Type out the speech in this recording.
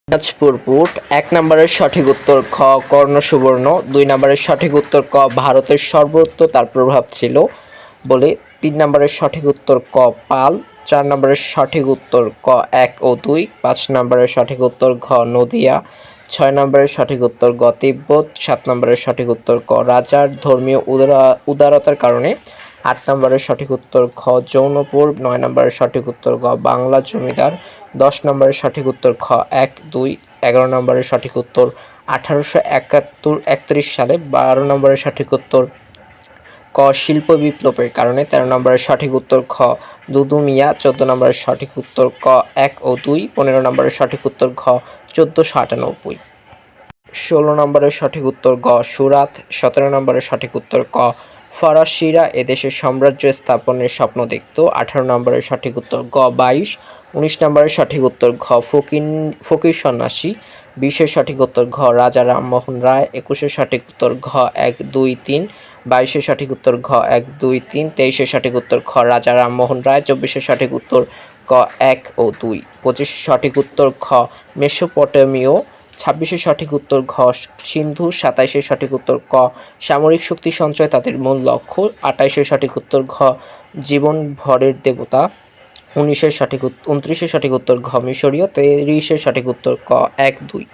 Dinajpur put. ১ নম্বরের সঠিক উত্তর খ কর্ণ সুবর্ণ। ২ নম্বরের সঠিক উত্তর ক ভারতের সর্বত্র তার প্রভাব ছিল বলে। ৩ নম্বরের সঠিক উত্তর ক পাল। ৪ নম্বরের সঠিক উত্তর ক ১ ও ২। ৫ নম্বরের সঠিক উত্তর ঘ নদিয়া। ৬ নম্বরের সঠিক উত্তর গ তিব্বত। ৭ নম্বরের সঠিক উত্তর ক রাজার ধর্মীয় উদারতার কারণে। ৮ নম্বরের সঠিক উত্তর খ জৌনপুর। ৯ নম্বরের সঠিক উত্তর গ বাংলা জমিদার। ১০ নম্বরের সঠিক উত্তর খ ১, ২। ১১ নম্বরের সঠিক উত্তর ১৮৩১ সালে। ১২ নম্বরের সঠিক উত্তর ক শিল্প বিপ্লবের কারণে। ১৩ নম্বরের সঠিক উত্তর খ দুদু মিয়া। ১৪ নম্বরের সঠিক উত্তর ক ১ ও ২। ১৫ নম্বরের সঠিক উত্তর ঘ ১৪৯৮। ১৬ নম্বরের সঠিক উত্তর গ সুরাত। ১৭ নম্বরের সঠিক উত্তর ক ফরাসিরা এদেশে সাম্রাজ্য স্থাপনের স্বপ্ন দেখত। ১৮ নম্বরের সঠিক উত্তর গ ২২। ১৯ নম্বরের সঠিক উত্তর ঘ ফকির সন্ন্যাসী। ২০-এর সঠিক উত্তর ঘ রাজা রামমোহন রায়। ২১-এর সঠিক উত্তর ঘ ১, ২, ৩। ২২-এর সঠিক উত্তর ঘ ১, ২, ৩। ২৩-এর সঠিক উত্তর খ রাজা রামমোহন রায়। ২৪-এর সঠিক উত্তর ক ১ ও ২। ২৫-এর সঠিক উত্তর খ মেসোপটেমীয়। ২৬-এর সঠিক উত্তর ঘ সিন্ধু। ২৭-এর সঠিক উত্তর ক সামরিক শক্তি সঞ্চয় তাদের মূল লক্ষ্য। ২৮-এর সঠিক উত্তর ঘ জীবন ভরের দেবতা। ২৯-এর সঠিক ২৯-এর সঠিক উত্তর ঘ মিশরীয়। ৩০-এর সঠিক উত্তর ক ১, ২।